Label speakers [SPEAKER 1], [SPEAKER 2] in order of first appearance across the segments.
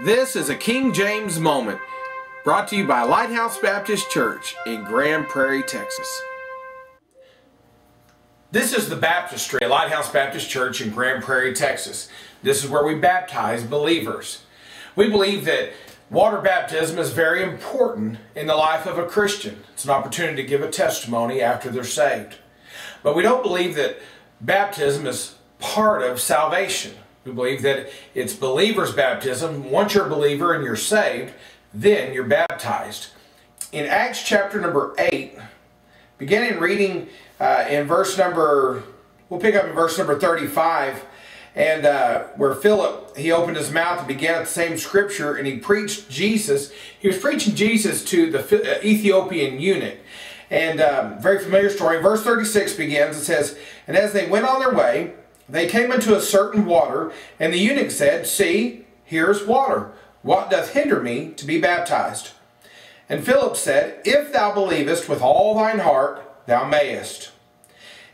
[SPEAKER 1] This is a King James moment, brought to you by Lighthouse Baptist Church in Grand Prairie, Texas. This is the baptistry at Lighthouse Baptist Church in Grand Prairie, Texas. This is where we baptize believers. We believe that water baptism is very important in the life of a Christian. It's an opportunity to give a testimony after they're saved. But we don't believe that baptism is part of salvation. We believe that it's believer's baptism. Once you're a believer and you're saved, then you're baptized. In Acts chapter number 8, beginning reading in verse number, we'll pick up in verse number 35, and where Philip, he opened his mouth and began at the same scripture, and he preached Jesus. He was preaching Jesus to the Ethiopian eunuch. And very familiar story. Verse 36 begins, it says, "And as they went on their way, they came into a certain water, and the eunuch said, See, here is water. What doth hinder me to be baptized? And Philip said, If thou believest with all thine heart, thou mayest.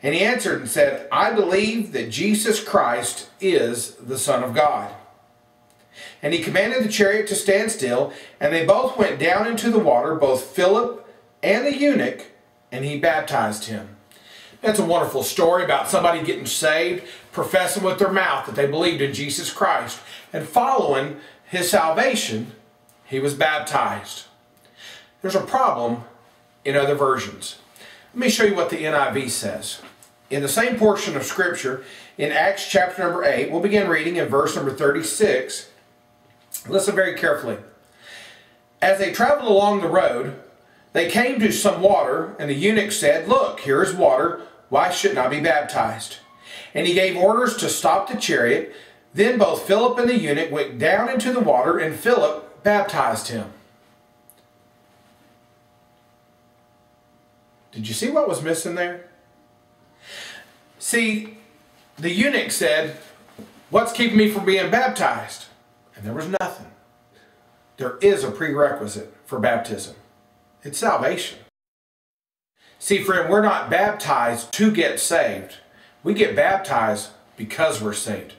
[SPEAKER 1] And he answered and said, I believe that Jesus Christ is the Son of God. And he commanded the chariot to stand still, and they both went down into the water, both Philip and the eunuch, and he baptized him." That's a wonderful story about somebody getting saved, professing with their mouth that they believed in Jesus Christ, and following his salvation, he was baptized. There's a problem in other versions. Let me show you what the NIV says. In the same portion of Scripture, in Acts chapter number 8, we'll begin reading in verse number 36. Listen very carefully. "As they traveled along the road, they came to some water, and the eunuch said, Look, here is water. Why shouldn't I be baptized? And he gave orders to stop the chariot. Then both Philip and the eunuch went down into the water, and Philip baptized him." Did you see what was missing there? See, the eunuch said, "What's keeping me from being baptized?" And there was nothing. There is a prerequisite for baptism. It's salvation. See, friend, we're not baptized to get saved. We get baptized because we're saved.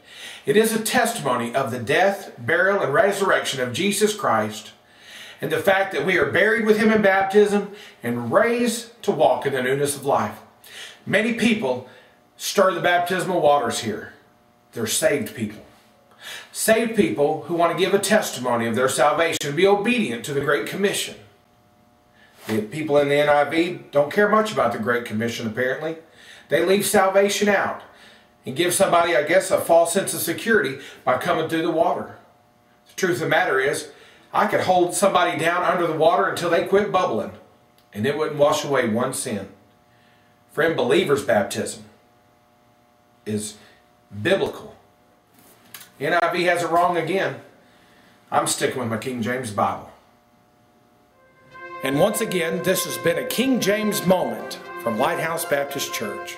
[SPEAKER 1] It is a testimony of the death, burial, and resurrection of Jesus Christ, and the fact that we are buried with him in baptism and raised to walk in the newness of life. Many people stir the baptismal waters here. They're saved people. Saved people who want to give a testimony of their salvation and be obedient to the Great Commission. The people in the NIV don't care much about the Great Commission, apparently. They leave salvation out and give somebody, I guess, a false sense of security by coming through the water. The truth of the matter is, I could hold somebody down under the water until they quit bubbling, and it wouldn't wash away one sin. Friend, believer's baptism is biblical. NIV has it wrong again. I'm sticking with my King James Bible. And once again, this has been a King James moment from Lighthouse Baptist Church.